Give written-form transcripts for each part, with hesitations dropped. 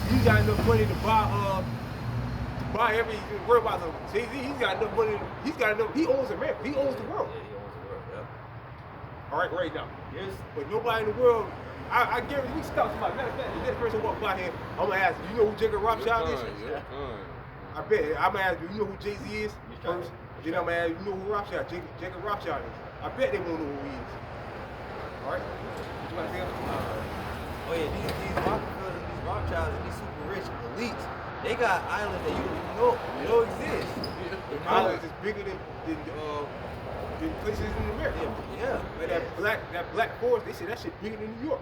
He got enough money to buy every. Worry about the Jay-Z. He's got enough money. He owns America. He owns the world. Yeah, he owns the world. Yeah. All right now. Yes. But nobody in the world. I guarantee we stop somebody. Matter of fact, the next person walk by here, I'm gonna ask, do you know who Jacob Rothschild is? I bet. I'm gonna ask, do you know who Jay-Z is first? Then I'm gonna ask, you know who Jacob Rothschild is? I bet they won't know who he is. All right. What you want to say? Oh yeah, these Rockefellers and these Rothschilds and these super rich elites, they got islands that you don't even know exist. Islands is bigger than places in America. Yeah. Like that black forest, they say that shit bigger than New York.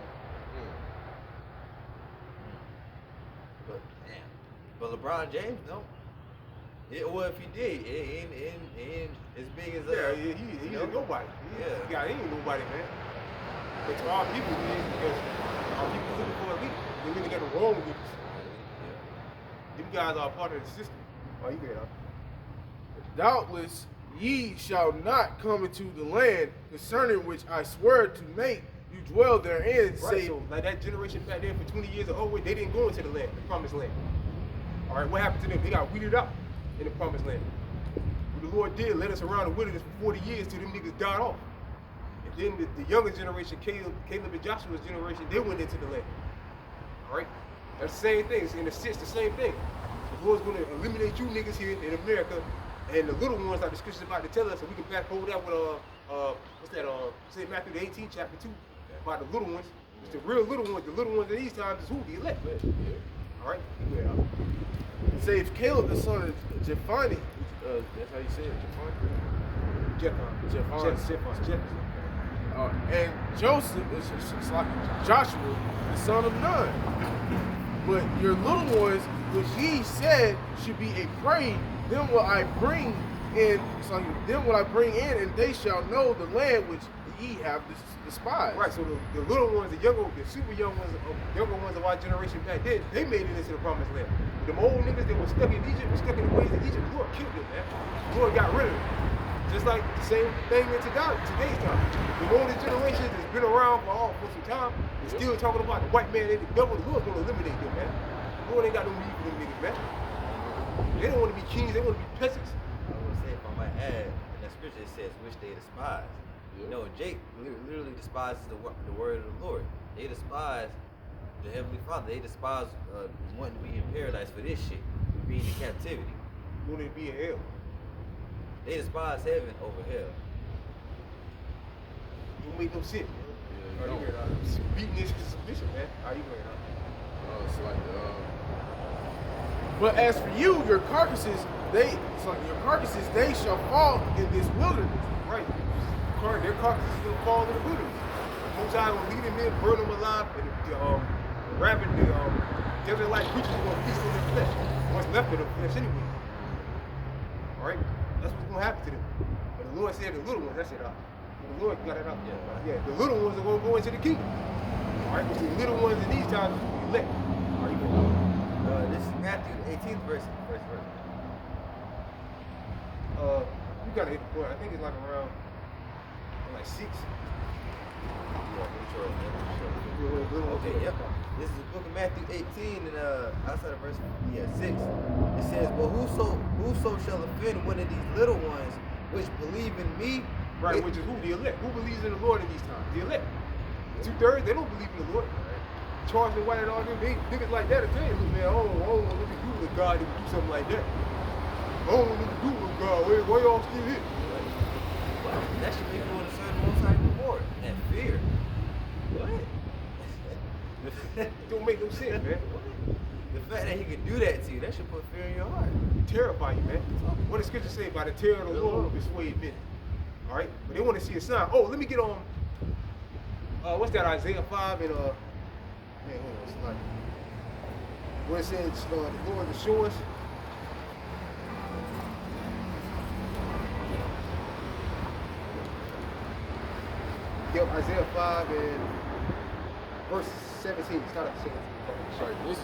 But damn. But LeBron James, no. Well, if he did, it ain't as big as he ain't nobody. He ain't nobody, man. But to our people, he is, because our people looking for a leader. They really got the wrong leaders. Them guys are part of the system. Oh, you get up. Doubtless ye shall not come into the land concerning which I swear to make you dwell therein. Right, Say, so like that generation back there for 20 years or over, they didn't go into the land, the promised land. All right, what happened to them? They got weeded out in the promised land. What the Lord did, led us around the wilderness for 40 years till them niggas died off. And then the younger generation, Caleb and Joshua's generation, they went into the land. All right? That's the same thing. It's in a sense the same thing. The Lord's going to eliminate you niggas here in America, and the little ones like the scripture's about to tell us, so we can back hold that with St. Matthew the 18th, chapter 2, about the little ones. It's the real little ones. The little ones in these times is who? The elect. All right? say if Caleb the son of Jephunneh, that's how you say it, Jephunneh. And Joseph is like Joshua, the son of Nun. But your little ones, which ye said should be a prey, them will I bring in. Them will I bring in, and they shall know the land which ye have despised. Right. So the little ones, the super young ones, younger ones of our generation back then, they made it into the promised land. Them old niggas that were stuck in Egypt, were stuck in the ways of Egypt. The Lord killed them, man. The Lord got rid of them. Just like the same thing in today's time. The older generation that's been around for some time is still talking about the white man and the devil. The Lord's gonna eliminate them, man. The Lord ain't got no need for them niggas, man. They don't want to be kings, they want to be peasants. I would say, if I might add, in that scripture it says, which they despise. You know, Jake literally despises the word of the Lord. They despise the Heavenly Father. They despise wanting to be in paradise for this shit, being in captivity. Wanting to be in hell. They despise heaven over hell. Don't make no sense. Yeah, beating this submission, man. How you going out? It's like, but as for you, your carcasses, they shall fall in this wilderness. Right. Their carcasses is gonna fall in the wilderness. Most I will lead them in, burn them alive, and the desert-like creatures are gonna feast on their flesh. What's left of their flesh anyway. All right. That's what's gonna happen to them. But the Lord said the little ones. That's it. The Lord got it out. Yeah. The little ones are gonna go into the kingdom. All right. But the little ones in these times will be elect. All right. This is Matthew 18th verse. You gotta hit the point. I think it's like around like 6. Okay, yep. This is the book of Matthew 18 and outside of verse 6. It says, "But whoso shall offend one of these little ones which believe in me," right, which is who? The elect. Who believes in the Lord in these times? The elect. 2/3, they don't believe in the Lord. Right? Charles and White and all them niggas like that will tell you, man, I don't want to do with God if you do something like that. I don't want to do with God. Why y'all still here? Well, that should make you want to serve the Most High reward and fear. What? Don't make no sense, man. The fact that he can do that to you, that should put fear in your heart. Terrify you, man. What does Scripture say? By the terror of the Lord will persuade men. All right? But they want to see a sign. Oh, let me get on. What's that? Isaiah 5 and man, hold on. It's like where it says the Lord will show us. Yep, Isaiah 5 and verse 17. Start at 17. Sorry, this is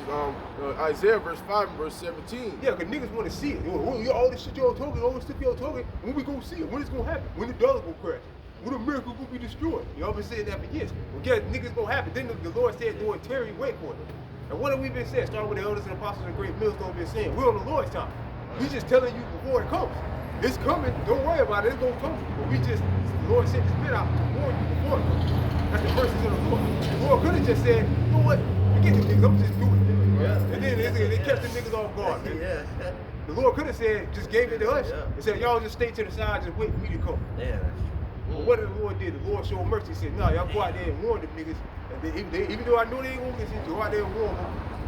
Isaiah verse 5 and verse 17. Yeah, because niggas want to see it. All this shit y'all talking, all this stuff y'all talking, when we gonna see it? When it's gonna happen? When the dollar gonna crash? When America gonna be destroyed? Y'all been saying that for years. Well, guess niggas gonna happen. Then the Lord said, "Lord, tarry, wait for it." And what have we been saying? Starting with the elders and apostles and great millstone been saying, we're on the Lord's time. We just telling you before it comes. It's coming. Don't worry about it. It's gonna come. But the Lord sent His men out to warn you before it comes. That's the verses of the Lord. The Lord could have just said, you know what? Forget the niggas. I'm just doing it. Yeah. And then they kept the niggas off guard. Man. Yeah. The Lord could have said, just gave it to us. Yeah. And said, y'all just stay to the side, just wait for me to come. Yeah, that's true. But what did the Lord do? The Lord showed mercy. He said, no, y'all go out there and warn them niggas. And even though I know they ain't gonna listen, go out there and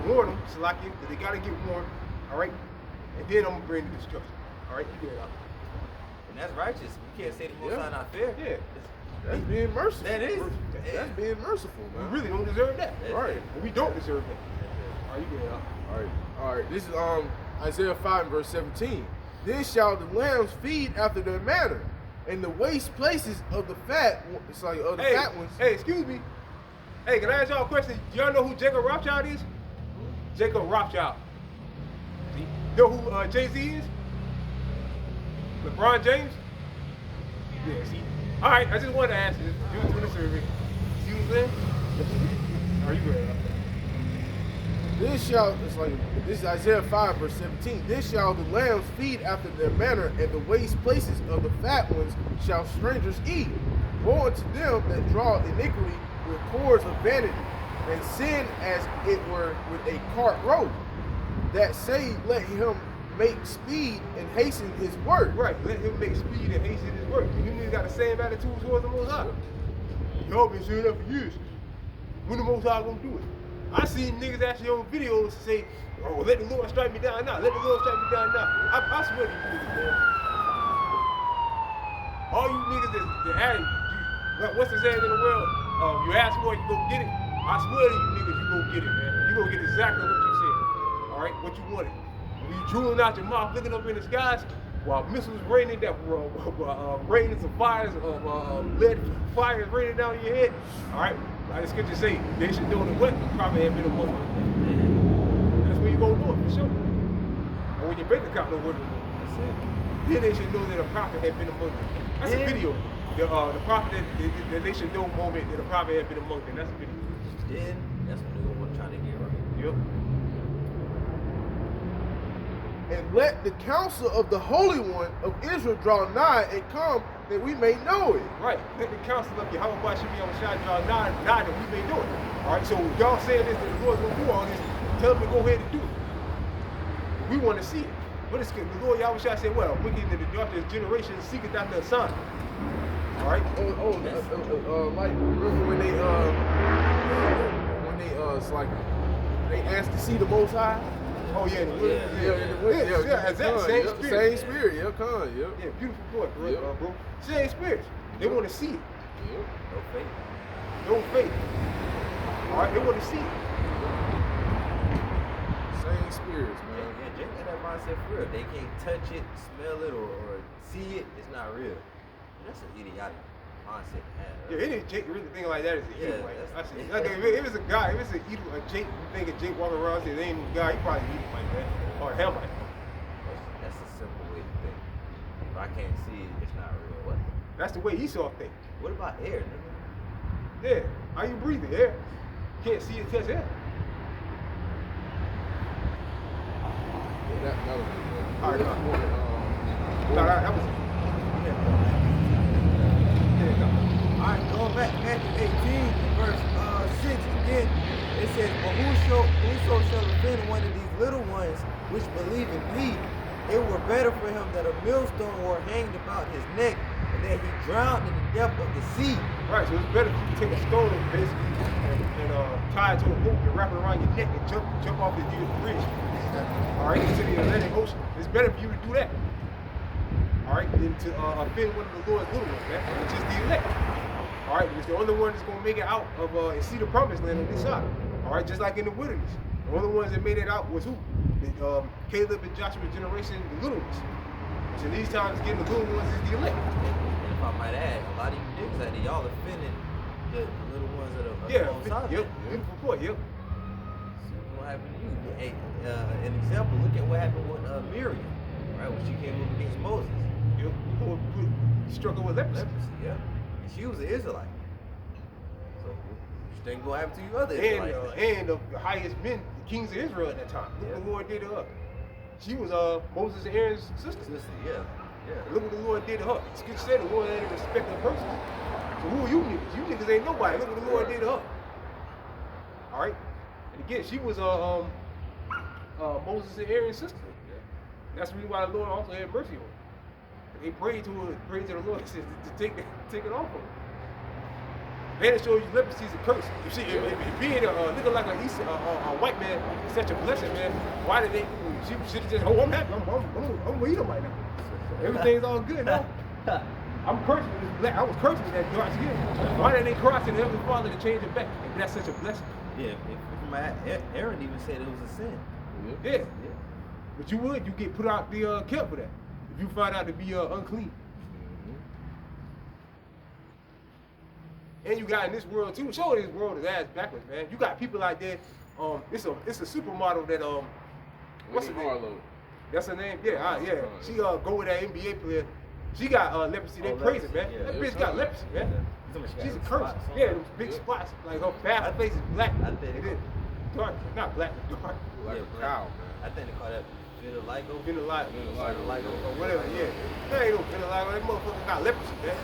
warn them, Salakia, because they gotta get warned. All right? And then I'm gonna bring the destruction. All right? You get it out. And that's righteous. You can't say the Most High not fair. Yeah. That's being merciful. That is. That's being merciful, man. We really don't deserve that. That's Right. it. We don't deserve that. All right, you get it out. All right. This is Isaiah 5 verse 17. Then shall the lambs feed after their manner, and the waste places of the fat, it's like of the fat ones. Hey, excuse me. Hey, can I ask y'all a question? Do y'all know who Jacob Rothschild is? Jacob Rothschild. See? You know who Jay-Z is? LeBron James? Yeah, see? All right, I just wanted to ask this. You was in the survey. See what I'm saying? Are you ready? This is Isaiah 5 verse 17. This shall the lambs feed after their manner, and the waste places of the fat ones shall strangers eat. Woe unto them that draw iniquity with cords of vanity, and sin as it were with a cart rope, that say, let him make speed and hasten his work. Right, let him make speed and hasten his work. You niggas got the same attitude towards the Most High. Y'all been saying that for years. When the Most High gonna do it? I seen niggas actually on videos say, oh, let the Lord strike me down now. Let the Lord strike me down now. I swear to you niggas, man. All you niggas that added, what's the saying in the world? You ask for it, you go get it. I swear to you niggas, you go get it, man. You go get exactly what you said. All right, what you wanted. When you drooling out your mouth, looking up in the skies, while missiles raining that raining some fires, lead fires raining down your head. All right, like the scripture say, they should know the what probably have been among them. That's where you gonna do it for sure. And when your bank account don't work, then they should know that a prophet had been among them. That's a video. The prophet that they should know moment that a prophet had been among them. That's a video. Then that's when they're gonna try to get right. Yep. And let the counsel of the Holy One of Israel draw nigh and come, that we may know it. Right. Let the counsel of Yahweh should be on the shot draw nigh that we may do it. All right. So y'all saying this that the Lord's gonna do all this, tell them to go ahead and do it. We want to see it. But it's good. The Lord Yahweh said, well, wicked in the darkest generation seeketh after a sign. All right. Like remember when it's like they asked to see the Most High. Oh yeah, Same spirit. Same spirit, yeah. Yeah, beautiful point, bro. Yeah. Bro. Same spirit. They want to see it. Yeah. No faith. No faith. All right, they want to see it. Same spirits, man. Yeah, Jake got that mindset for real. They can't touch it, smell it, or see it. It's not real. That's an idiotic mindset to have. Yeah, any Jake really thinking like that is an Yeah, evil. Like, that's- I see. Like, if it was a guy, if it's a Jake, you think a Jake walking around saying they ain't a guy, he probably evil like that. Or hell like that. That's a simple way to think. If I can't see it, it's not real. What? That's the way Esau think. What about air, nigga? Yeah. How you breathing? Air. Can't see it, touch air. That was it. All right, no. that was it. Alright, going back Matthew 18, verse 6 again, it says, but whoso shall offend one of these little ones which believe in me, it were better for him that a millstone were hanged about his neck, and that he drowned in the depth of the sea. Right, so it's better for you to take a stone basically and tie it to a rope and wrap it around your neck and jump off the bridge. All right, into the Atlantic Ocean. It's better for you to do that. All right, than to offend one of the Lord's little ones, man, which is the elect. All right, it's the only one that's gonna make it out of and see the promised land on this side. All right, just like in the wilderness, the only ones that made it out was who? Caleb and Joshua's generation, the little ones. So these times, getting the little ones is the elect. And if I might add, a lot of you niggas out there, y'all offending the little ones that are on top. Yep, beautiful point, yep. So what happened to you? Hey, an example, look at what happened with Miriam, right? When she came up against Moses. Yep, who struggled with leprosy. Yeah. And she was an Israelite. So you think gonna happen to you other Israelites? And the highest men kings of Israel at that time. Look what the Lord did to her. She was Moses and Aaron's sister. Yeah. Look what the Lord did to her. It's good to say the Lord ain't respect of person. So who are you niggas? You niggas ain't nobody. Look what the Lord did to her. All right. And again, she was Moses and Aaron's sister. That's the reason why the Lord also had mercy on her. They prayed to the Lord to take it off of her. Man, it shows you leprosy is a curse. If being looking like a white man is such a blessing, man, why did they? She should have just, I'm happy. I'm with them right now. Everything's all good now. I'm cursed with this black. I was cursed with that dark skin. Why didn't they cry to the Heavenly Father to change it back? If that's such a blessing. Yeah, if Aaron even said it was a sin. Yeah. But you get put out the camp for that. If you find out to be unclean. And you got in this world too. Show this world is ass backwards, man. You got people like that. It's a supermodel that what's her name? That's her name. Yeah, She go with that NBA player. She got leprosy. They praise it, man. That bitch got leprosy, man. She's a curse. Yeah, those big spots. Like her face is black. I think it is dark, not black, dark. Like a cow, man. I think they call that vitiligo. Vitiligo or whatever. Yeah, that ain't no vitiligo. That motherfucker got leprosy, man.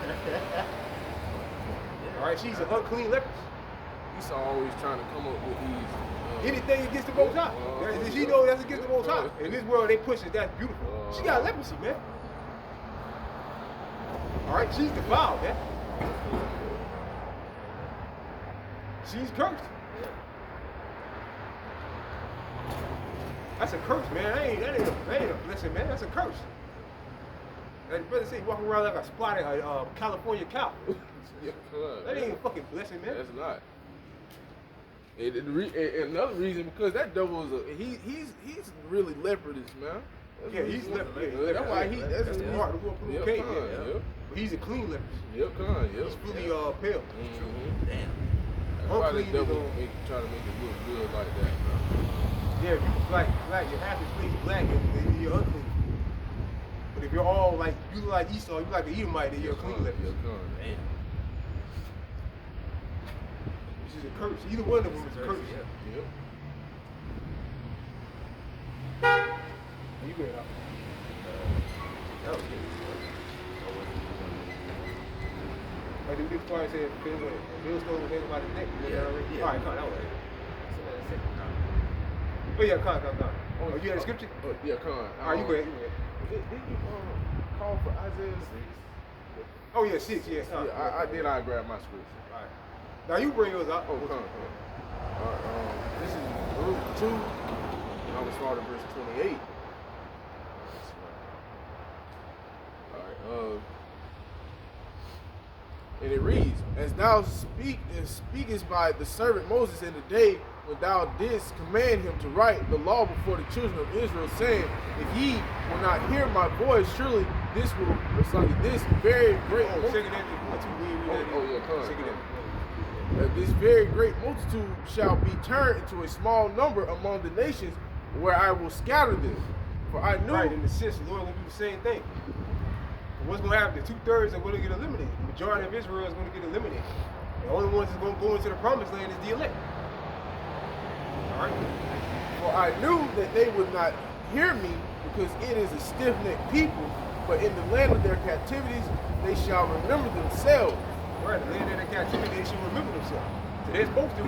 All right, she's an unclean leprosy. He's always trying to come up with these. Anything against the Most High. She knows that's against the Most High. In this world, they push it. That's beautiful. She got leprosy, man. All right, she's defiled, man. She's cursed. That's a curse, man. That ain't a blessing, man. That's a curse. Like the brother said, walking around like a spotted California cow. That ain't a fucking blessing, man. That's not. And another reason, because that devil is he's really leprous, man. He's leprous. That's why that's the part the Lord put on Cain. But he's a clean leper. He's fully pale. Damn. That's why the devil try to make it look good like that, man. Yeah, if you're black, your half is face black, and you're unclean. But if you're all like, you look like Esau, you like an Edomite, then you're a clean leper. Damn. Which is a curse. Either one of them is a curse. Yep. You good, That was good. like the big story said, Millstone was about his neck. Yeah. All right, come on, that was it. Oh yeah, come on. Oh, you had a scripture? Yeah, come on. All right, you go ahead. Did you call for Isaiah 6? Oh yeah, 6, yeah. I did. I grabbed my scripture. All right. Now you bring yours out. Oh, come on. All right, this is Luke 2. And I'm gonna start at verse 28. All right. And it reads, "As thou speakest by the servant Moses in the day when thou didst command him to write the law before the children of Israel, saying, If ye will not hear my voice, surely this very great this very great multitude shall be turned into a small number among the nations, where I will scatter them. For I knew." Right, in the sense, the Lord will do the same thing. What's going to happen? The 2/3 are going to get eliminated. The majority of Israel is going to get eliminated. The only ones that's going to go into the promised land is the elect. All right. For I knew that they would not hear me, because it is a stiff-necked people, but in the land of their captivities they shall remember themselves. Right, the land of their captivity, they should remember themselves. So they're supposed to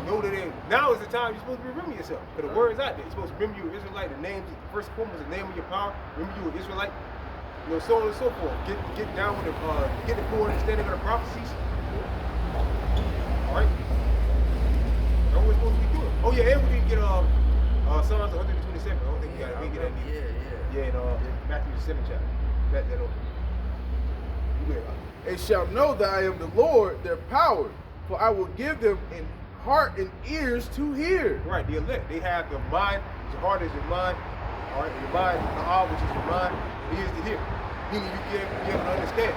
know that now is the time you're supposed to remember yourself. Because the word's out there. You're supposed to remember you an Israelite. The names, first and foremost, the name of your power. Remember you an Israelite. You know, so on and so forth. Get down with get the full understanding of the prophecies. All right. That's what we're supposed to be doing. Oh yeah, and we didn't get Psalms 127. I don't think we got it. We get that. Yeah, in Matthew the 7th chapter. Back that over. You good? And shall know that I am the Lord, their power, for I will give them in heart and ears to hear. Right, the elect, they have the mind, your heart is your mind, all right, your mind, the heart, which is your mind, ears to hear. Meaning you be able to understand.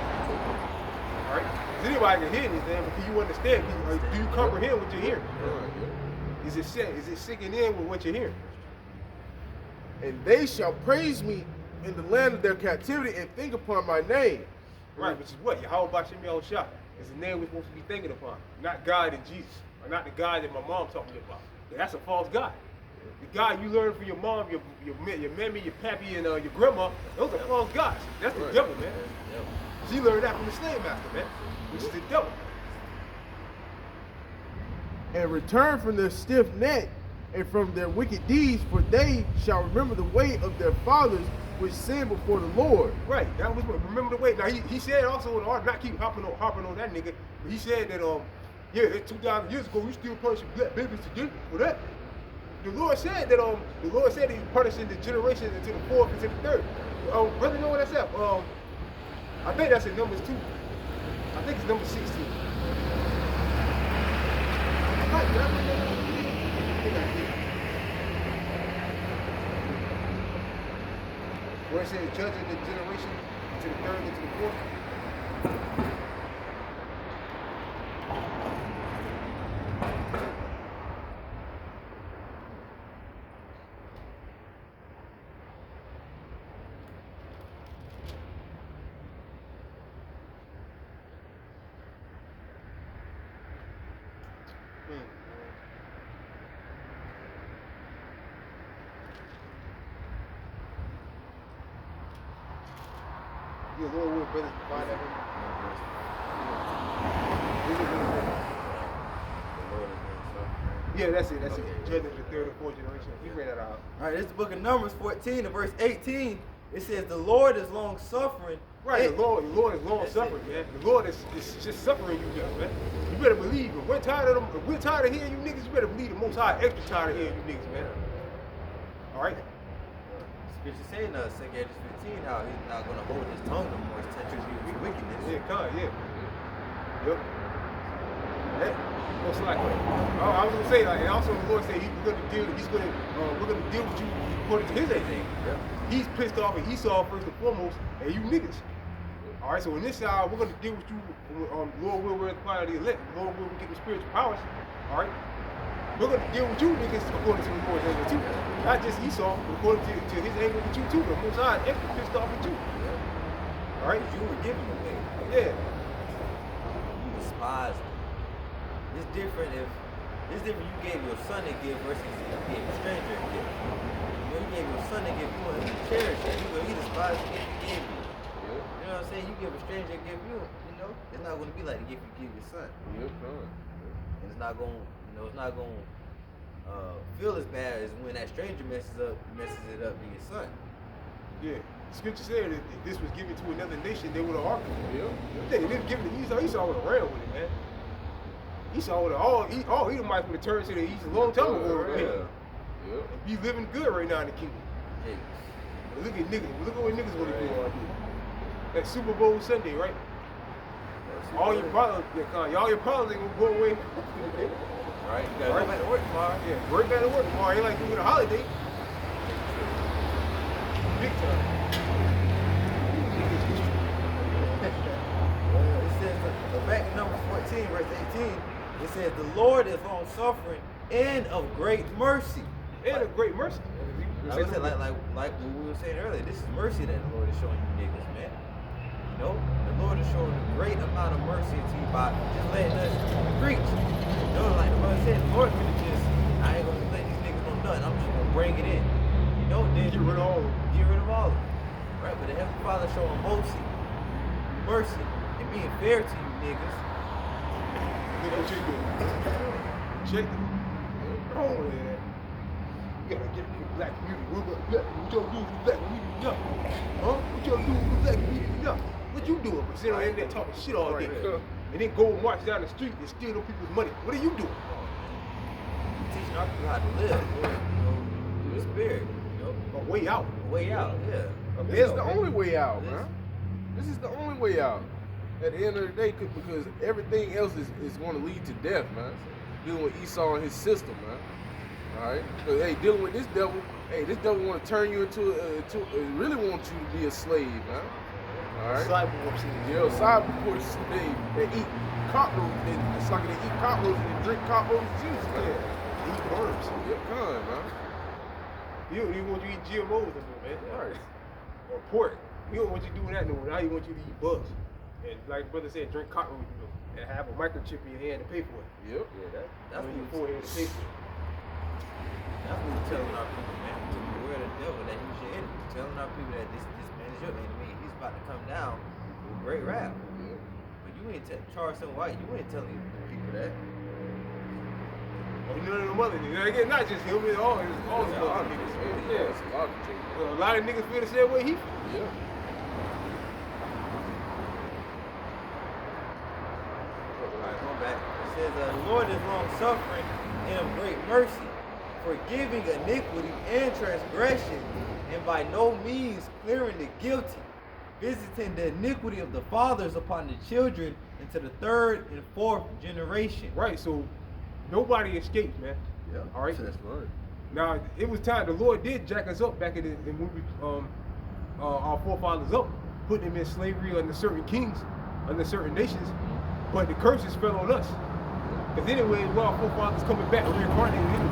All right? Because anybody can hear anything, but can you understand? Do you comprehend what you're hearing? Is it sinking in with what you're hearing? And they shall praise me in the land of their captivity and think upon my name. Right, which is what? Yahweh Bashem Yahushua is the name we're supposed to be thinking upon. Not God and Jesus. Or not the God that my mom taught me about. That's a false God. The God you learned from your mom, your mammy, your pappy, and your grandma, those are false gods. That's the devil, man. She learned that from the slave master, man, which is the devil. And return from their stiff neck and from their wicked deeds, for they shall remember the way of their fathers which sinned before the Lord. Right, that was what, remember the way. Now he said also in the art, not keep harping on that nigga, but he said that yeah, 2,000 years ago we still punishing black babies today for that. The Lord said that the Lord said He's punishing the generations into the fourth and to the third. Brother, know what that's at? I think that's in Numbers 2. I think it's number 16. I think I did. Where it says judging the generation to the third and to the fourth. Yeah, Lord would better find that. Yeah, that's it. That's it. Judging the third and fourth generation. He ran that out. All right, this is the book of Numbers 14 and verse 18. It says, the Lord is long suffering. Right, the Lord is long suffering, man. The Lord is just suffering you niggas, man. You better believe it. We're tired of them. If we're tired of hearing you niggas, you better believe the Most High extra tired of hearing you niggas, man. All right. Scripture saying in 2 Corinthians 15 how he's not going to hold his tongue no more. His touches you with wickedness. Yeah, God, yeah. Yep. That, most likely. I was gonna say, like, and also the Lord said we're gonna deal with you according to His thing. Yeah. He's pissed off at Esau first and foremost, and you niggas. All right, so in this side, we're gonna deal with you. Lord will, we're the part of the elect. Lord will, we get the spiritual powers. All right. We're going to deal with you niggas according to the Lord's anger too. Not just Esau, but according to his anger with you too. The Most High extra pissed off with you. Yeah. All right? You were giving away. Yeah. You despised him. It's different if you gave your son a gift versus if you gave a stranger a gift. You know, you gave your son a gift, you want him to cherish it. He despised the gift he gave you. Yeah. You know what I'm saying? You give a stranger a gift, you know, it's not going to be like the gift you give your son. Yep, and it's not going to it's not going to feel as bad as when that stranger messes it up to your son. Yeah. Scripture said that if this was given to another nation, they would have argued. Yeah. They didn't give it to Esau. Esau would have ran with it, man. Esau would have all Edomites would have turned to the East a long time ago. Yeah. And be living good right now in the kingdom. Yeah. Look at niggas. Look at what niggas want to do all day. That Super Bowl Sunday, right? All your problems ain't gonna go away. Right, you gotta go back to work tomorrow. Yeah, work back to work tomorrow. Ain't like you get a holiday. Big time. It says, back in Numbers 14, verse 18, it says, the Lord is long suffering and of great mercy. And of great mercy. Like I said, like what we were saying earlier, this is mercy that the Lord is showing you niggas, man. You know, the Lord is showing a great amount of mercy to you by just letting us preach. You know, like the Lord said, the Lord could have just, I ain't gonna let these niggas know nothing. I'm just gonna bring it in. You know, then Get rid of all of them. Get rid of all of them. Right? But the Heavenly Father showing mercy, and being fair to you niggas. Look what you doing. Check it. Wrong with that. You gotta get the black community. What y'all do with the black community? Nothing. Huh? What y'all do with the black community? Nothing. What you doing? But sitting right there talking shit all day. And then go march down the street and steal them people's money. What are you doing? Teaching our people how to live, you know, through the spirit, you know. A way out. A way out, yeah. This is the only way out, man. This is the only way out. At the end of the day, because everything else is going to lead to death, man. Dealing with Esau and his system, man. All right. Because hey, dealing with this devil want to turn you into really want you to be a slave, man. All right. Cyborgs. Yeah, cyborgs. They eat cockroaches. It's like they eat cockroaches and drink cockroach juice, man. Yeah. Eat worms. Yep, man. You don't even want you to eat GMOs no more, man. Right. Or pork. We don't want you doing that no more. Now you want you to eat bugs. And like brother said, drink cockroach milk. And have a microchip in your hand to pay for it. Yep. Yeah, that's what your forehead to pay for it. That's what we're telling our people, man. To beware the devil that he's your enemy. Telling our people that this man is your enemy. He's about to come down with great wrath. Yeah. But you ain't Charles and White. You ain't telling people that. You know, them other niggas. Again, not just him, it's all some other niggas. Yeah, it's a lot of Jake. Well, a lot of niggas feel the same way he feel. Yeah. Alright, going back. It says, the Lord is long suffering and of great mercy, forgiving iniquity and transgression, and by no means clearing the guilty, visiting the iniquity of the fathers upon the children into the third and fourth generation. Right, so nobody escapes, man. Yeah. All right. That's right. Now it was time. The Lord did jack us up back in when we our forefathers up, putting them in slavery under certain kings, under certain nations. But the curses fell on us. Because anyway, while our forefathers coming back, reincarnated in them,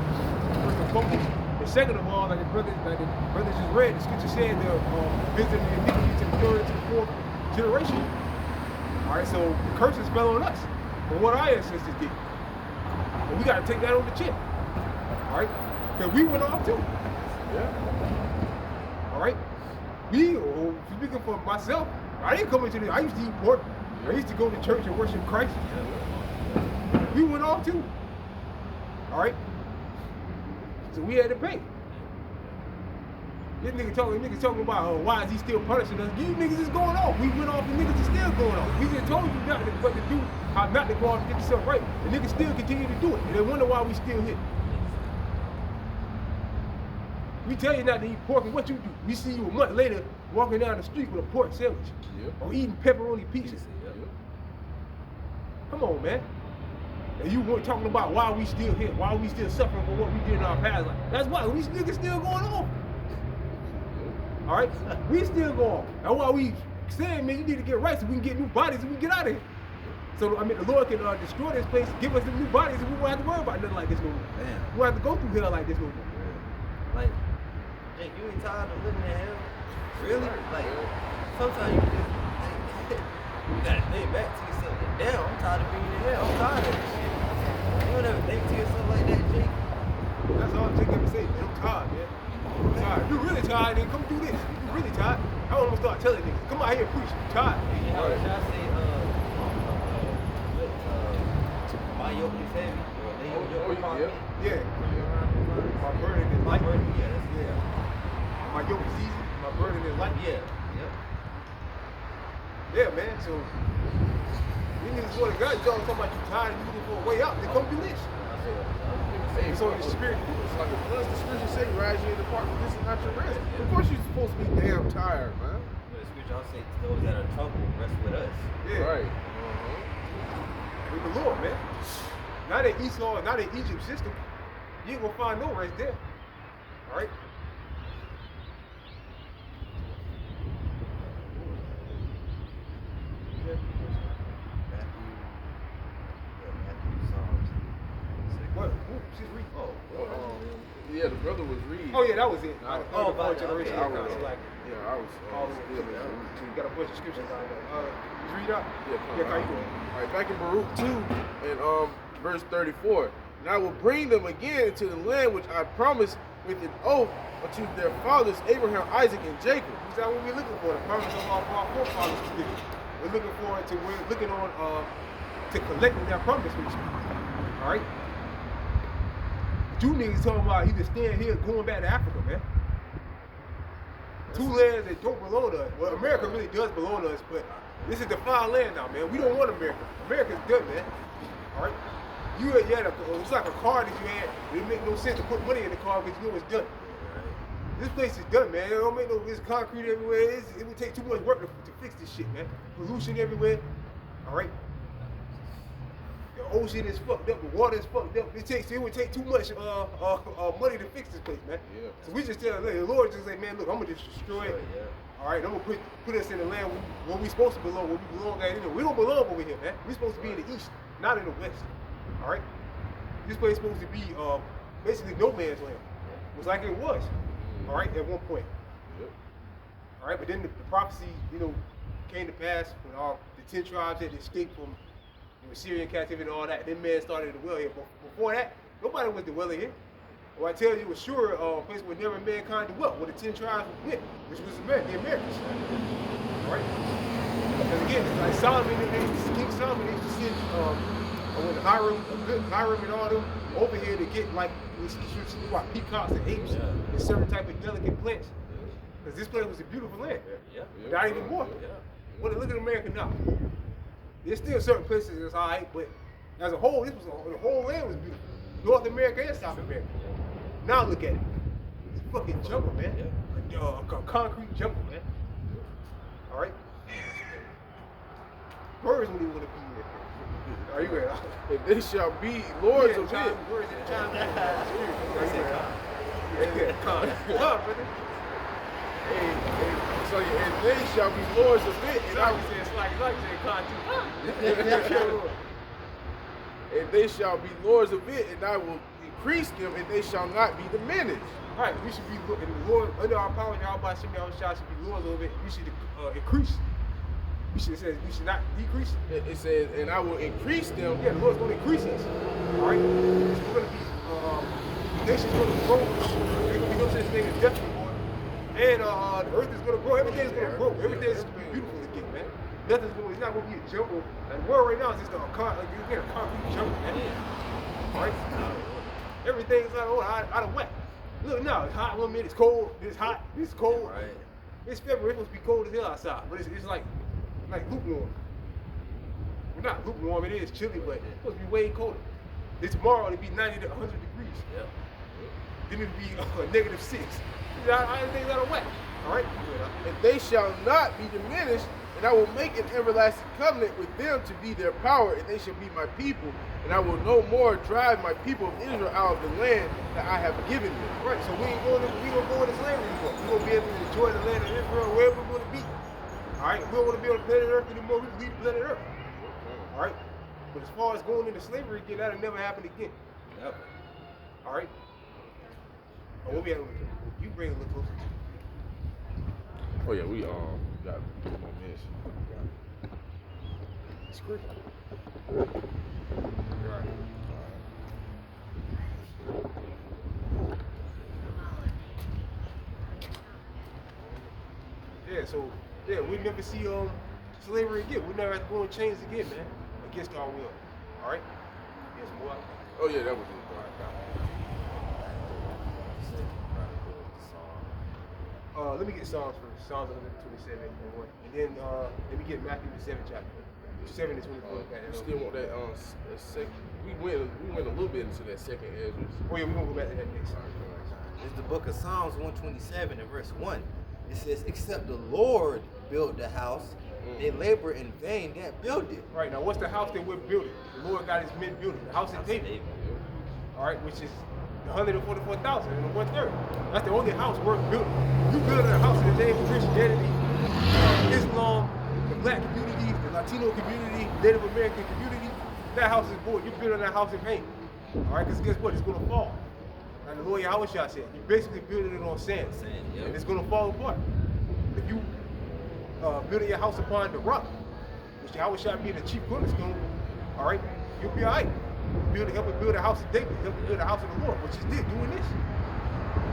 first and foremost. And second of all, like the brothers just read, the scripture said they're visiting the iniquity to the third to the fourth generation. All right, so the curses fell on us for what our ancestors did. And we got to take that on the chin. All right? Because we went off too. Yeah. All right? Me, speaking for myself, I didn't come into this. I used to eat pork. I used to go to church and worship Christ. We went off too. All right? So we had to pay. This niggas talking about why is he still punishing us? You niggas is going off. We went off and niggas is still going off. We just told you nothing what to do, how not to go off and get yourself right. And niggas still continue to do it. And they wonder why we still here. We tell you not to eat pork, and what you do? We see you a month later walking down the street with a pork sandwich. Yep. Or eating pepperoni pizza. Yep. Come on, man. And you weren't talking about why we still here, why we still suffering for what we did in our past life. That's why we niggas still going on. All right? We still going on. That's why we saying, man, you need to get right so we can get new bodies and we can get out of here. So, I mean, the Lord can destroy this place, give us the new bodies, and we won't have to worry about nothing like this no more. Man. We won't have to go through hell like this no more. Like, Jake, you ain't tired of living in hell? Really? Like, sometimes you just, you gotta think back to yourself, like, damn, I'm tired of being in hell. I'm tired of this shit. You don't ever think to yourself like that, Jake? That's all Jake ever say, man. I'm tired, man. I'm tired. If you're really tired, then come do this. If you're really tired, I almost start telling niggas, come out here and preach. I'm tired. How should I say, my yoke is heavy, or lay your yoke upon me? Yeah. My burden is light. Yeah, that's good. My yoke is easy. My burden is light. Yeah, yep. Yeah, man. So, you niggas swear to God, y'all talking about you tired and you looking for a way out, then come do this. It's on your spirit. It's like, unless the scripture say, rise you in the park, this is not your rest. Of course you're supposed to be damn tired, man. But the scripture also say those that are troubled rest with us. Yeah. Right. With the Lord, man. Not in Esau, not in Egypt system. You ain't gonna find no rest there. All right? Matthew, Psalms. What? Just read. Yeah, the brother was reading. Oh, yeah, that was it. Oh, the about fourth generation. okay. Council, like, Yeah, I was. all the way. You got a bunch of scriptures on there. Just read out. Yeah, How you doing? All right, back in Baruch 2 and verse 34. And I will bring them again into the land which I promised with an oath unto their fathers Abraham, Isaac, and Jacob. Is that what we're looking for? The promise of our forefathers was given. We're looking forward to. We're looking on to collecting that promise with you. All right. You niggas talking about either staying here, or going back to Africa, man. Two lands that don't belong to us. Well, America really does belong to us, but this is the foul land now, man. We don't want America. America's done, man. All right. You had it's like a car that you had. It make no sense to put money in the car because you know it's done. This place is done, man. It don't make no. It's concrete everywhere. It would take too much work to fix this shit, man. Pollution everywhere. All right. The ocean is fucked up. The water is fucked up. It would take too much money to fix this place, man. Yeah. So we just tell the Lord just say, man, look, I'm gonna just destroy it. Yeah. All right, I'm gonna put us in the land where we supposed to belong, where we belong at. We don't belong over here, man. We supposed to be in the east, not in the west. All right. This place is supposed to be basically no man's land. It was like it was. All right, at one point. Yep. All right, but then the prophecy, came to pass when all the 10 tribes had escaped from Syrian captivity and all that. Then man started to dwell here. But before that, nobody was dwelling here. Well, I tell you, a sure place where never mankind dwelt, where the 10 tribes went, which was the Americas. All right? Because again, it's like Solomon, King Solomon, they used to send when Hiram and all them over here to get like peacocks and apes and certain type of delicate plants. Because this place was a beautiful land. Not anymore. Well, look at America now. There's still certain places that's all right, but as a whole, the whole land was beautiful. North America and South America. Now look at it. It's a fucking jungle, man. A concrete jungle, man. All right? Birds wouldn't even want to be here. Are you ready? And they shall be lords of it. Birds in China. Con, brother. So and they shall be lords of it, and I will say it's like con too. And they shall be lords of it, and I will increase them, and they shall not be diminished. Right, we should be looking Lord under our power. Y'all by some y'all should be lords of it. We should increase. We should not decrease. It says, and I will increase them. Yeah, the Lord's going to increase us. All right, so we're going to be nation's going to grow. There's going to be no such thing as death anymore. And the earth is going to grow. Everything's going to grow. Everything's going to be beautiful again, man. Nothing's going. It's not going to be a jungle. And the world right now is just a concrete jungle, man. All right, everything's out of whack. Look now, it's hot 1 minute, it's cold. It's hot. It's cold. Right. It's February. It's supposed to be cold as hell outside, but it's like lukewarm. Well, not lukewarm. It is chilly, but it's supposed to be way colder. Tomorrow it'll be 90 to 100 degrees. Yep. Then it'll be -6. Everything's out of whack. All right. And they shall not be diminished, and I will make an everlasting covenant with them to be their power, and they shall be my people. And I will no more drive my people of Israel out of the land that I have given them. Right. So we ain't going to go into slavery anymore. We're gonna be able to enjoy the land of Israel wherever we're going to be. All right. We don't want to be on the planet Earth anymore. We can leave the planet Earth. All right. But as far as going into slavery again, that'll never happen again. Yep. All right. Oh, what we at over here? You bring it a little closer. Oh yeah, we got 2 more minutes. It's great. Yeah, so we never see slavery again. We never have to go in chains again, man. Against our will. All right. Yes, boy. Oh yeah, that was it. Let me get Psalms first. Psalms 127 and 1, and then let me get Matthew the 7th chapter, 7 to 24. You still want that second? We went a little bit into that second Ezra. Oh yeah, we're gonna go back to that next. It's the book of Psalms 127 and verse 1. It says, except the Lord built the house, they labor in vain that build it. Right, now what's the house that we're building? The Lord got his men building. The house of David. All right, which is 144,000 and 1/3. That's the only house worth building. You build a house in the name of Christianity, Islam, the black community, the Latino community, Native American community, that house is void. You're building that house in vain. All right, because guess what? It's going to fall. And the Lord Yahweh said, you're basically building it on sand. And it's going to fall apart. If you building your house upon the rock, which Yahweh shall be the chief cornerstone, all right, you'll be all right. Help him build a house of David, help him build a house of the Lord, which is this, doing this.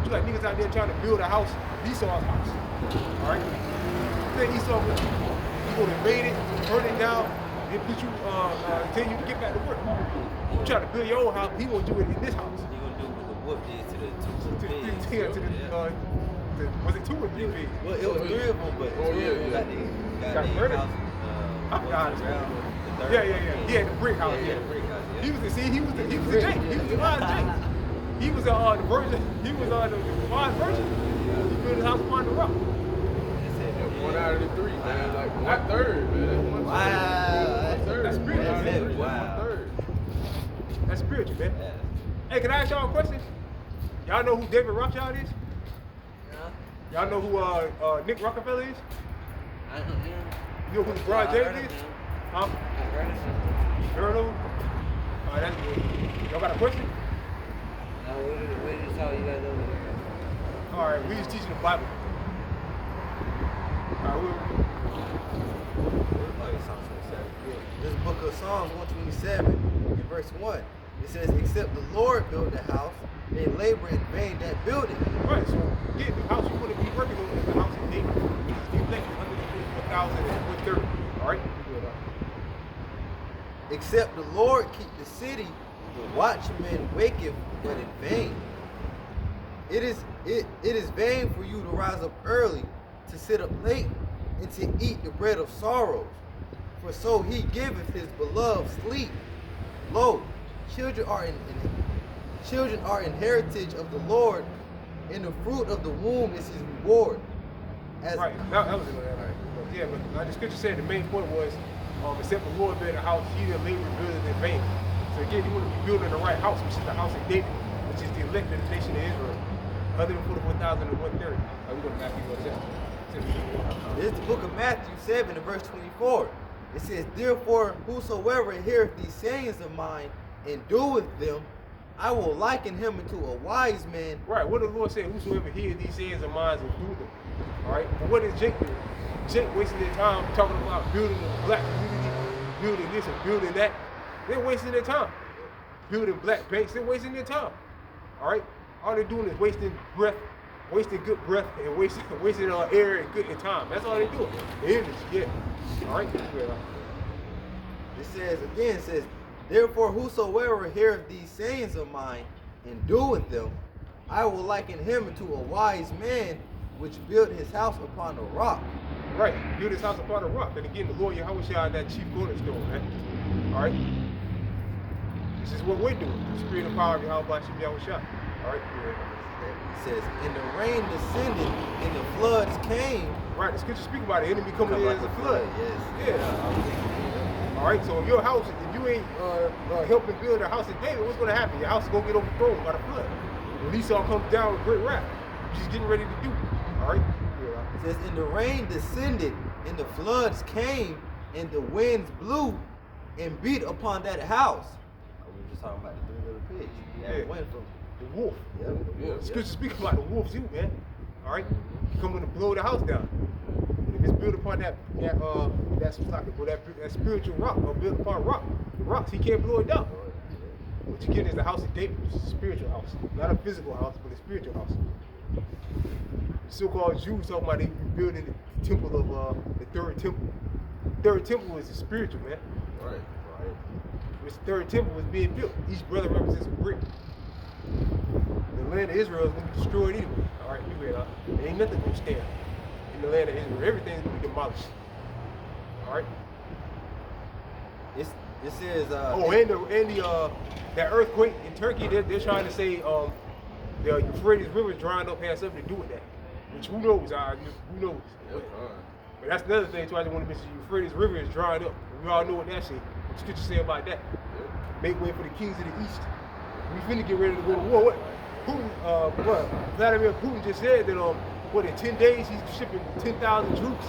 You like niggas out there trying to build a house, Esau's house. All right? You think Esau would you going to invade it, burn it down, and put you, tell you to get back to work. You try to build your own house, he won't do it in this house. He gonna do what the wolf did to the was it 2 or 3 pigs? Well, it was 3 of them, but Got murdered? House, Yeah. He had the brick house. Yeah, the brick house. Yeah. He was the Jake. He was the wise Jake. He was the virgin. He was the wise virgin. He built his house upon the rock. 1 out of the 3, man. Like 1/3, man. Wow. That's spiritual. Wow. That's spiritual, man. Hey, can I ask y'all a question? Y'all know who David Rothschild is? Y'all know who Nick Rockefeller is? I don't know. You know who LeBron James is? Huh? Heard of him? All right, that's good. Y'all got a question? No, we just saw you guys over there. All right, we just teaching the Bible. All right, This book of Psalms 127 in verse 1. It says, except the Lord build the house, they labor in vain that build it. Right, so again, the house you want to be working on is the house of David, which is the elected 144,130. All right? Except the Lord keep the city, the watchman waketh but in vain. It is vain for you to rise up early, to sit up late, and to eat the bread of sorrows. For so he giveth his beloved sleep. Lo, children are in heritage of the Lord, and the fruit of the womb is his reward. As Right, that was it. Right. Yeah, but like the scripture said, the main point was, except the Lord build a house, he that labor buildeth in vain. So again, you want to be building the right house, which is the house of David, which is the elected nation of Israel. 144,130. Are we going to Matthew? What is that? This is the book of Matthew 7 and verse 24. It says, therefore, whosoever heareth these sayings of mine and doeth them, I will liken him unto a wise man. Right, what the Lord said, whosoever hears these sayings of mine and do them. All right, but what is Jake doing? Jake wasting their time talking about building the black community, building this and building that. They're wasting their time. Building black banks, they're wasting their time. All right, all they're doing is wasting breath, wasting good breath, and wasting air and good time. That's all they're doing. The energy, yeah. All right. It says, therefore whosoever heareth these sayings of mine and doeth them, I will liken him unto a wise man which built his house upon a rock. Right, build his house upon a rock. And again, the Lord Yahweh Shai, that chief cornerstone, right? All right. This is what we're doing. The spirit and power of Yahweh Yahweh Shai. All right. It says, and the rain descended, and the floods came. Right, the scripture speak about the enemy coming in as a flood. Yes. Yeah. All right, so if your house, if you ain't helping build a house of David, what's going to happen? Your house is going to get overthrown by the flood. When Esau comes down with great wrath, which he's getting ready to do. All right? It says, and the rain descended, and the floods came, and the winds blew and beat upon that house. We were just talking about the three little pigs. Yeah. Went from The wolf. yeah. The scripture speak about the wolf too, man. All right? Coming to blow the house down. And if it's built upon that spiritual rock, or built upon rocks, he can't blow it down. Which again is the house of David, which is a spiritual house. Not a physical house, but a spiritual house. The so-called Jews talking about they building the temple of the third temple. The third temple is the spiritual, man. Right. Which the third temple was being built. Each brother represents a brick. The land of Israel is going to be destroyed anyway. All right, you read out. There ain't nothing going to stand in the land of Israel. Everything's going to be demolished. All right. it says that earthquake in Turkey, they're trying to say the Euphrates River drying up has something to do with that. Which who knows? Who knows? But that's another thing too. I just want to mention the Euphrates River is drying up. We all know what that says. What the scripture say about that? Make way for the kings of the east. We finna get ready to go to war. What? Putin, Vladimir Putin just said that in 10 days he's shipping 10,000 troops,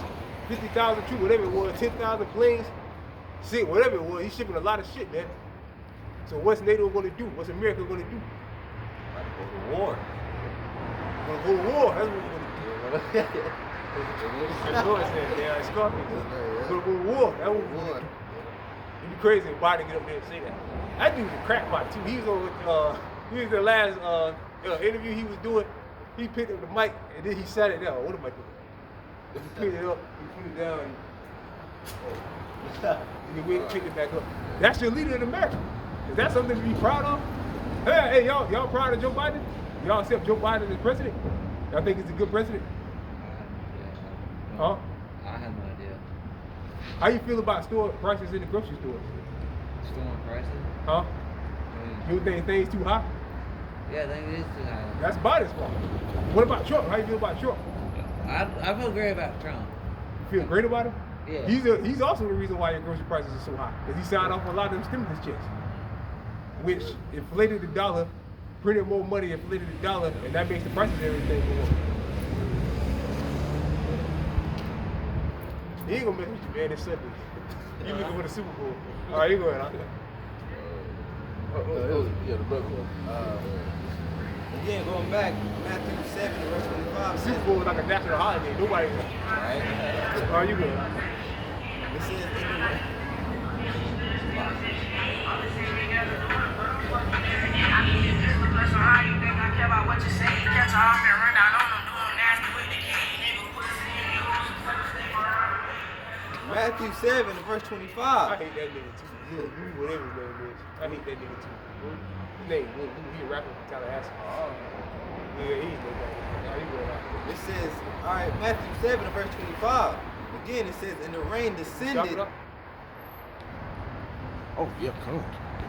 50,000 troops, whatever it was, 10,000 planes, shit, whatever it was. He's shipping a lot of shit, man. So what's NATO going to do? What's America going to do? go to war. We're going to go to war. That's what we're going to do. That's what it said, man. It's Scorpion. We're going to go to war. That's what we're going to do. It'd be crazy if Biden get up there and say that. That dude's a crackpot too. He was the last interview he was doing. He picked up the mic and then he sat it down. What am I doing? He picked it up, he put it down, and he went and picked it back up. That's your leader in America. Is that something to be proud of? Hey, y'all proud of Joe Biden? Y'all accept Joe Biden as president? Y'all think he's a good president? Huh? I have no idea. How you feel about store prices in the grocery stores? Storm prices? Huh? You think things too high? Yeah, I think it is too high. That's Biden's fault. What about Trump? How you feel about Trump? I feel great about Trump. You feel great about him? Yeah. He's also the reason why your grocery prices are so high. Because he signed off on a lot of them stimulus checks, which inflated the dollar, printed more money, inflated the dollar, and that makes the prices of everything go up. He ain't gonna mess with you, man. It's Sunday. You looking for the Super Bowl? All right, you go ahead. Yeah, the brother one. Again, going back, Matthew 7, verse 25 says, Super Bowl is like a national holiday. Nobody. right? All right, you go. It says, in the flesh on how you think I care about what you say. Catch her off and run down on them, do them nasty with the key. Nigga, pussy in the hoes, stay around. Matthew 7, verse I 25. hate that nigga too. Whatever his name is. I hate that nigga too. His name, he a rapper from Tallahassee. Yeah, he's no guy. Nah, he going out. It says, all right, Matthew 7, verse 25. Again, it says, and the rain Drop it descended. up. Oh yeah, come on.